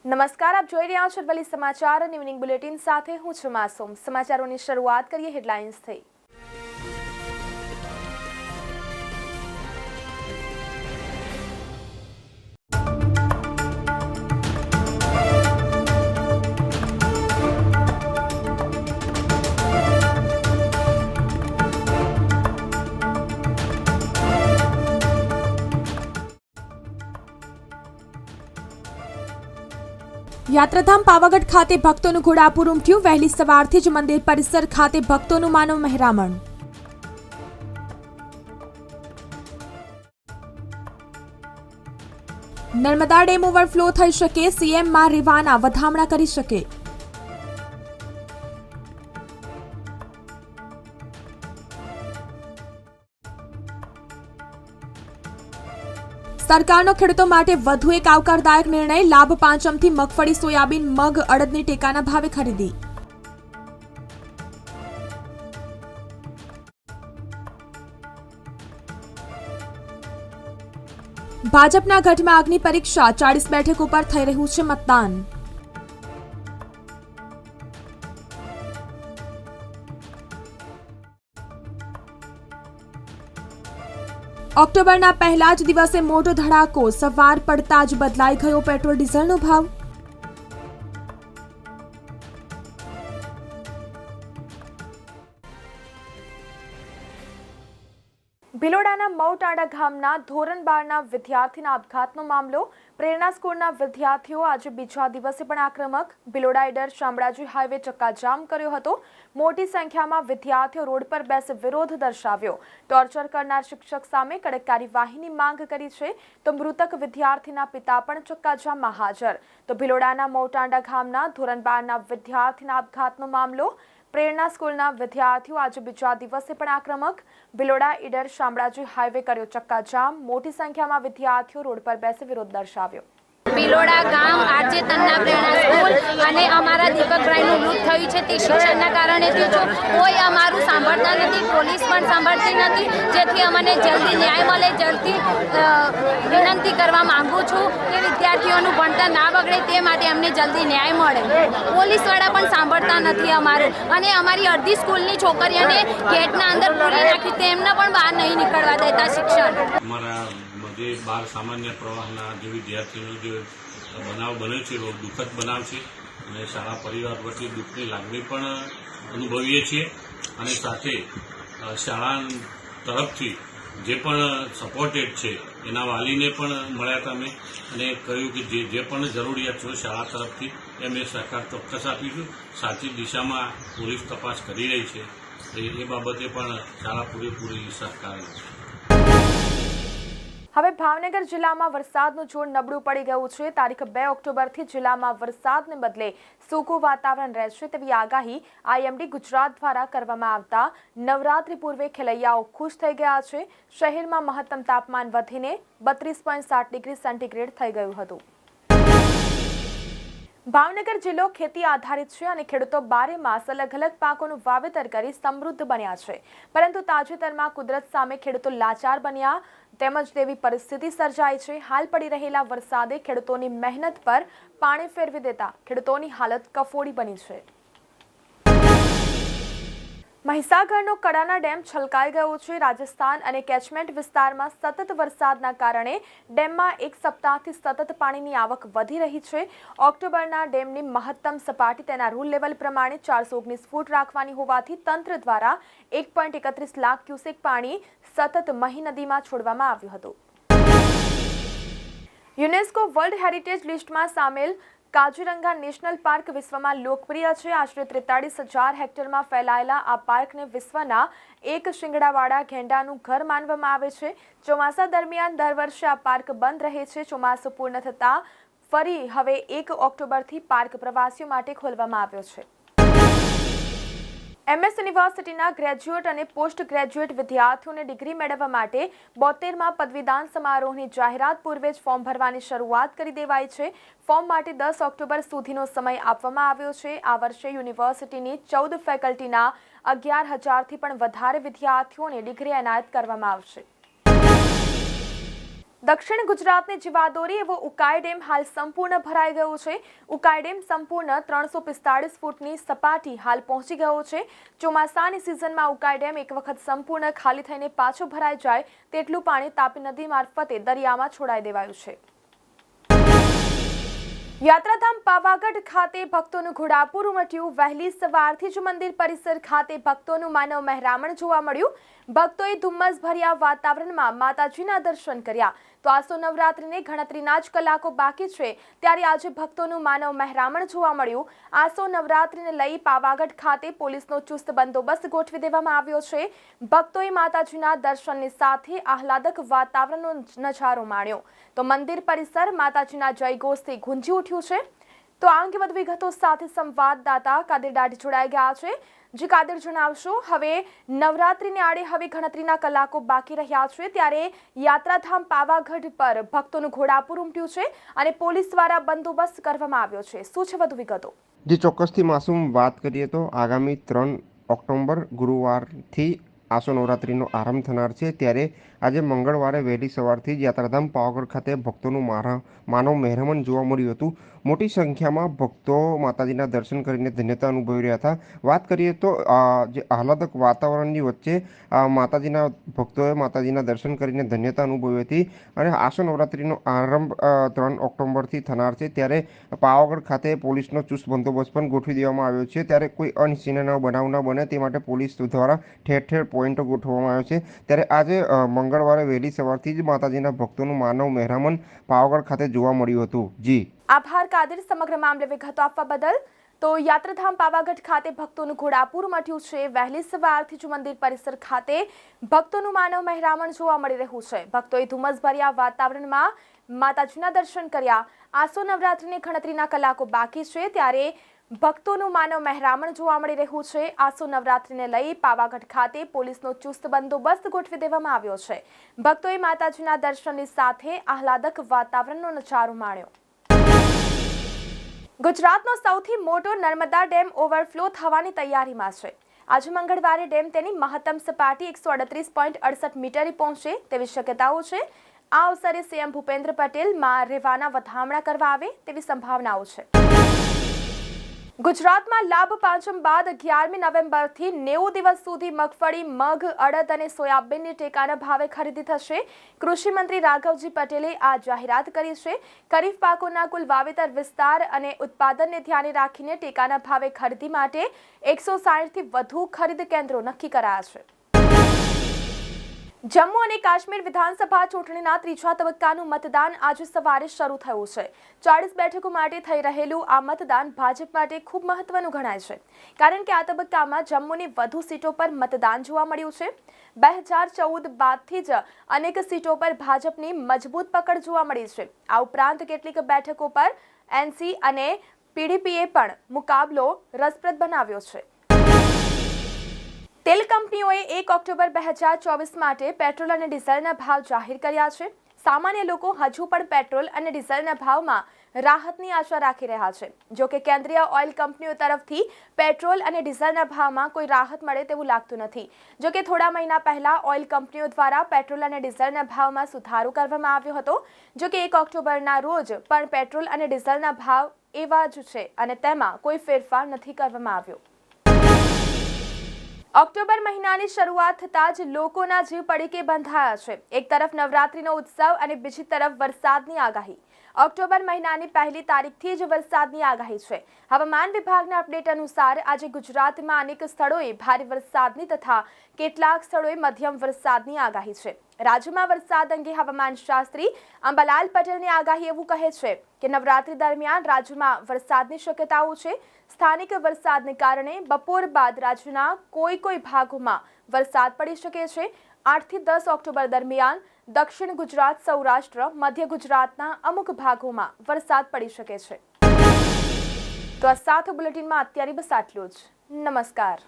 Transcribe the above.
નમસ્કાર, આપ જોઈ રહ્યા છો અરવલ્લી સમાચાર અને ઇવનિંગ બુલેટિન સાથે હું છું માસૂમ। સમાચારોની શરૂઆત કરીએ હેડલાઇન્સથી। યાત્રાધામ પાવાગઢ ખાતે ભક્તોનું ઘોડાપુર ઉમટ્યું। વહેલી સવારથી જ મંદિર પરિસર ખાતે ભક્તોનું માનવ મહેરામણ। નર્મદા ડેમ ઓવરફ્લો થઈ શકે, સીએમ રેવાના વધામણા કરી શકે। સરકારનો ખેડૂતો માટે વધુ એક આવકારદાયક નિર્ણય। લાભ પાંચમથી મગફળી, સોયાબીન, મગ, અડદની ટેકાના ભાવે ખરીદી। ભાજપના ગઢમાં આગની પરીક્ષા, 40 બેઠકો પર થઈ રહ્યું છે મતદાન। ઓક્ટોબરના પહેલા જ દિવસે મોટો ધડાકો, સવાર પડતા જ બદલાઈ ગયો પેટ્રોલ ડીઝલનો ભાવ। ભિલોડાના મઉટાડા ગામના ધોરણ 12ના વિદ્યાર્થીના આપઘાતનો મામલો। પ્રેરણા સ્કૂલના વિદ્યાર્થીઓ આજે બીજા દિવસે પણ આક્રમક। ભિલોડા ઈડર શામળાજી હાઈવે ચક્કાજામ કર્યો હતો। મોટી સંખ્યામાં વિદ્યાર્થીઓ રોડ પર બેસી વિરોધ દર્શાવ્યો। ટોર્ચર કરનાર શિક્ષક સામે કડક કાર્યવાહીની માંગ કરી છે, તો મૃતક વિદ્યાર્થીના પિતા પણ ચક્કાજામમાં હાજર। તો ભિલોડાના મઉટાડા ગામના ધોરણ 12ના વિદ્યાર્થીના આપઘાતનો મામલો। પ્રેરણા સ્કૂલના વિદ્યાર્થીઓ આજે બીજા દિવસે પણ આક્રમક। ભિલોડા ઈડર શામળાજી હાઈવે કર્યો ચક્કાજામ। મોટી સંખ્યામાં વિદ્યાર્થીઓ રોડ પર બેસી વિરોધ દર્શાવ્યો। ભિલોડા ગામ આજે તન્ના પ્રેરણા સ્કૂલ અને અમારા દીપકભાઈનું મૃત થયું છે તે શિક્ષણના કારણે થયું છે। કોઈ અમારું સાંભળતા નથી, પોલીસ પણ સાંભળતી નથી, જેથી અમને જલ્દી ન્યાય મળે। જલ્દી વિનંતી કરવા માંગુ છું કે વિદ્યાર્થીઓનું ભણતર ના બગડે તે માટે અમને જલ્દી ન્યાય મળે। પોલીસવાળા પણ સાંભળતા નથી અમારું, અને અમારી અડધી સ્કૂલની છોકરીઓને ગેટના અંદર પૂરી નાખી, તેમને પણ બહાર નહીં નીકળવા દેતા શિક્ષણ। અમારા જે 12 સામાન્ય પ્રવાહના જે વિદ્યાર્થીઓનો જે બનાવ બન્યો છે બહુ દુઃખદ બનાવ છે, અને શાળા પરિવાર વતી દુઃખની લાગણી પણ અનુભવીએ છીએ। અને સાથે શાળા તરફથી જે પણ સપોર્ટેડ છે એના વાલીને પણ મળ્યા હતા અમે, અને કહ્યું કે જે પણ જરૂરિયાત છે શાળા તરફથી એમ એ સરકાર ચોક્કસ આપીશું। સાચી દિશામાં પોલીસ તપાસ કરી રહી છે, એ બાબતે પણ શાળા પૂરેપૂરી સહકાર છે। હવે ભાવનગર જિલ્લામાં વરસાદનું જોર નબળું પડી ગયું છે। તારીખ 2 ઓક્ટોબરથી જિલ્લામાં વરસાદને બદલે સૂકું વાતાવરણ રહેશે તેવી આગાહી આઈએમડી ગુજરાત દ્વારા કરવામાં આવતા નવરાત્રી પૂર્વે ખેલૈયાઓ ખુશ થઈ ગયા છે। શહેરમાં મહત્તમ તાપમાન વધીને 32.7 ડિગ્રી સેન્ટીગ્રેડ થઈ ગયું હતું। ભાવનગર જિલ્લો ખેતી આધારિત છે અને ખેડૂતો બારે માસ અલગ અલગ પાકોનું વાવેતર કરી સમૃદ્ધ બન્યા છે, પરંતુ તાજેતરમાં કુદરત સામે ખેડૂતો લાચાર બન્યા તેમજ તેવી પરિસ્થિતિ સર્જાઈ છે। હાલ પડી રહેલા વરસાદે ખેડૂતોની મહેનત પર પાણી ફેરવી દેતા ખેડૂતોની હાલત કફોડી બની છે। મહીસાગરનો કડાના ડેમ છલકાઈ ગયો છે। રાજસ્થાન અને કેચમેન્ટ વિસ્તારમાં સતત વરસાદના કારણે ડેમમાં એક સપ્તાહથી સતત પાણીની આવક વધી રહી છે। ઓક્ટોબરના ડેમની મહત્તમ સપાટી તેના રૂલ લેવલ પ્રમાણે 419 ફૂટ રાખવાની હોવાથી તંત્ર દ્વારા 1.31 લાખ ક્યુસેક પાણી સતત મહી નદીમાં છોડવામાં આવ્યું હતું। યુનેસ્કો વર્લ્ડ હેરિટેજ લિસ્ટમાં સામેલ કાજીરંગા નેશનલ પાર્ક વિશ્વમાં લોકપ્રિય છે। આશરે 43,000 હેક્ટરમાં ફેલાયેલા આ પાર્કને વિશ્વના એક શિંગડાવાળા ગેંડાનું ઘર માનવામાં આવે છે। ચોમાસા દરમિયાન દર વર્ષે આ પાર્ક બંધ રહે છે। ચોમાસું પૂર્ણ થતાં ફરી હવે 1 ઓક્ટોબરથી પાર્ક પ્રવાસીઓ માટે ખોલવામાં આવ્યો છે। એમએસ યુનિવર્સિટીના ગ્રેજ્યુએટ અને પોસ્ટ ગ્રેજ્યુએટ વિદ્યાર્થીઓને ડિગ્રી મેળવવા માટે 72મા પદવીદાન સમારોહની જાહેરાત પૂર્વે જ ફોર્મ ભરવાની શરૂઆત કરી દેવાઈ છે। ફોર્મ માટે 10 ઓક્ટોબર સુધીનો સમય આપવામાં આવ્યો છે। આ વર્ષે યુનિવર્સિટીની 14 ફેકલ્ટીના 11,000થી પણ વધારે વિદ્યાર્થીઓને ડિગ્રી એનાયત કરવામાં આવશે। દક્ષિણ ગુજરાતની જીવાદોરી એવો ઉકાઈ ડેમ હાલ સંપૂર્ણ ભરાઈ ગયો છે. ઉકાઈ ડેમ સંપૂર્ણ 345 ફૂટની સપાટી હાલ પહોંચી ગયો છે. ચોમાસાની સિઝનમાં ઉકાઈ ડેમ એક વખત સંપૂર્ણ ખાલી થઈને પાછો ભરાઈ જાય તેટલું પાણી તાપી નદી મારફતે દરિયામાં છોડાઈ દેવાયું છે. યાત્રાધામ પાવાગઢ ખાતે ભક્તોનું ઘોડાપુર ઉમટ્યું. વહેલી સવારથી જ મંદિર પરિસર ખાતે ભક્તોનું માનવ મહેરામણ જોવા મળ્યું. ભક્તોએ ધુમ્મસ ભર્યા વાતાવરણમાં માતાજીના દર્શન કર્યા. તો આસો નવરાત્રીને ગણતરીના જ કલાકો બાકી છે ત્યારે આજે ભક્તોનું માનવ મહેરામણ જોવા મળ્યું. આસો નવરાત્રીને લઈ પાવાગઢ ખાતે પોલીસનો ચુસ્ત બંદોબસ્ત ગોઠવી દેવામાં આવ્યો છે. ભક્તોએ માતાજીના દર્શનની સાથે આહલાદક વાતાવરણનો નજારો માણ્યો. તો મંદિર પરિસર માતાજીના જયઘોષથી ગુંજી ઉઠ્યું છે. તો આ અંગે વધુ વિગતો સાથે સંવાદદાતા કાદર દાઢી જોડાઈ ગયા છે. જી કાદર, જણાવશો, હવે નવરાત્રીને આડે હવે ગણતરીના કલાકો બાકી રહ્યા છે ત્યારે યાત્રાધામ પાવાગઢ પર ભક્તોનું ઘોડાપુર ઉમટ્યું છે અને પોલીસ દ્વારા બંદોબસ્ત કરવામાં આવ્યો છે. શું છે વધુ વિગતો? જે ચોક્કસથી માસૂમ વાત કરીએ તો આગામી 3 ઓક્ટોબર ગુરુવારથી આસો નવરાત્રિનો આરંભ થનાર છે ત્યારે આજે મંગળવારે વહેલી સવારથી જ યાત્રાધામ પાવાગઢ ખાતે ભક્તોનું માનવ મહેરામણ જોવા મળ્યું હતું. મોટી સંખ્યામાં ભક્તો માતાજીના દર્શન કરીને ધન્યતા અનુભવી રહ્યા હતા. વાત કરીએ તો જે આહલાદક વાતાવરણની વચ્ચે માતાજીના ભક્તોએ માતાજીના દર્શન કરીને ધન્યતા અનુભવી હતી અને આસો નવરાત્રિનો આરંભ 3 ઓક્ટોબરથી થનાર છે ત્યારે પાવાગઢ ખાતે પોલીસનો ચુસ્ત બંદોબસ્ત પણ ગોઠવી દેવામાં આવ્યો છે. ત્યારે કોઈ અનિચ્છનીય બનાવ ન બને તે માટે પોલીસ દ્વારા ઠેર ઠેર પોઈન્ટો ગોઠવવામાં આવ્યો છે. ત્યારે આજે મંગળવારે વહેલી સવારથી જ માતાજીના ભક્તોનું માનવ મહેરામણ પાવાગઢ ખાતે જોવા મળ્યું હતું. જી આભાર કાદર, સમગ્ર મામલે વિગતો આપવા બદલ. તો યાત્રાધામ પાવાગઢ ખાતે ભક્તોનું ઘોડાપુર મટ્યું છે. વહેલી સવારથી જ મંદિર પરિસર ખાતે ભક્તોનું માનવ મહેરામણ જોવા મળી રહ્યું છે. ભક્તોએ ધુમ્મસભર્યા વાતાવરણમાં માતાજીના દર્શન કર્યા. આસો નવરાત્રીની ગણતરીના કલાકો બાકી છે ત્યારે ભક્તોનું માનવ મહેરામણ જોવા મળી રહ્યું છે. આસો નવરાત્રીને લઈ પાવાગઢ ખાતે પોલીસનો ચુસ્ત બંદોબસ્ત ગોઠવી દેવામાં આવ્યો છે. ભક્તોએ માતાજીના દર્શનની સાથે આહલાદક વાતાવરણનો નજારો માણ્યો. ગુજરાતનો સૌથી મોટો નર્મદા ડેમ ઓવરફ્લો થવાની તૈયારીમાં છે. આજે મંગળવારે ડેમ તેની મહત્તમ સપાટી 138.68 મીટરે પહોંચે તેવી શક્યતાઓ છે. આ અવસરે સીએમ ભૂપેન્દ્ર પટેલ માં રેવાના વધામણા કરવા આવે તેવી સંભાવનાઓ છે. ગુજરાતમાં લાભ પાંચમ બાદ 11મી નવેમ્બરથી 90 દિવસ સુધી મગફળી, મગ, અડદ અને સોયાબીનની ટેકાના ભાવે ખરીદી થશે. કૃષિ મંત્રી રાઘવજી પટેલે આ જાહેરાત કરી છે. ખરીફ પાકોના કુલ વાવેતર વિસ્તાર અને ઉત્પાદનને ધ્યાને રાખીને ટેકાના ભાવે ખરીદી માટે 160થી વધુ ખરીદ કેન્દ્રો નક્કી કરાયા છે. જમ્મુ અને કાશ્મીર વિધાનસભા ચૂંટણીના ત્રીજા તબક્કાનું મતદાન આજે સવારે શરૂ થયું છે. 40 બેઠકો માટે થઈ રહેલું આ મતદાન ભાજપ માટે ખૂબ મહત્વનું ગણાય છે કારણ કે આ તબક્કામાં જમ્મુની વધુ સીટો પર મતદાન જોવા મળ્યું છે. 2014 બાદથી જ અનેક સીટો પર ભાજપની મજબૂત પકડ જોવા મળી છે. આ ઉપરાંત કેટલીક બેઠકો પર એનસી અને પીડીપીએ પણ મુકાબલો રસપ્રદ બનાવ્યો છે. તેલ કંપનીઓએ 1 ઓક્ટોબર 2024 માટે પેટ્રોલ અને ડીઝલના ભાવ જાહેર કર્યા છે. સામાન્ય લોકો હજુ પણ પેટ્રોલ અને ડીઝલના ભાવમાં રાહતની આશા રાખી રહ્યા છે. જો કે કેન્દ્રીય ઓઇલ કંપનીઓ તરફથી પેટ્રોલ અને ડીઝલના ભાવમાં કોઈ રાહત મળે તેવું લાગતું નથી. જો કે થોડા મહિના પહેલા ઓઇલ કંપનીઓ દ્વારા પેટ્રોલ અને ડીઝલના ભાવમાં સુધારો કરવામાં આવ્યો હતો. જો કે 1 ઓક્ટોબરના રોજ પણ પેટ્રોલ અને ડીઝલના ભાવ એવા જ છે અને તેમાં કોઈ ફેરફાર નથી કરવામાં આવ્યો. ઓક્ટોબર મહિનાની શરૂઆત થતાં જ લોકોના જીવ પડીકે બંધાયા છે. એક તરફ નવરાત્રીનો ઉત્સવ અને બીજી તરફ વરસાદની આગાહી. ઓક્ટોબર મહિનાની પહેલી તારીખથી જ વરસાદની આગાહી છે. હવામાન વિભાગના અપડેટ અનુસાર આજે ગુજરાતમાં અનેક સ્થળોએ ભારે વરસાદની તથા કેટલાક સ્થળોએ મધ્યમ વરસાદની આગાહી છે. રાજ્યમાં વરસાદ અંગે હવામાન શાસ્ત્રી અંબાલાલ પટેલની આગાહી એવું કહે છે કે નવરાત્રી દરમિયાન રાજ્યમાં વરસાદની શક્યતાઓ છે. સ્થાનિક વરસાદને કારણે બપોર બાદ રાજ્યના કોઈ ભાગોમાં વરસાદ પડી શકે છે. 8 થી 10 ઓક્ટોબર દરમિયાન દક્ષિણ ગુજરાત, સૌરાષ્ટ્ર, મધ્ય ગુજરાતના અમુક ભાગોમાં વરસાદ પડી શકે છે. તો આ સાથે બુલેટિનમાં અત્યારે બસ આટલું જ. નમસ્કાર.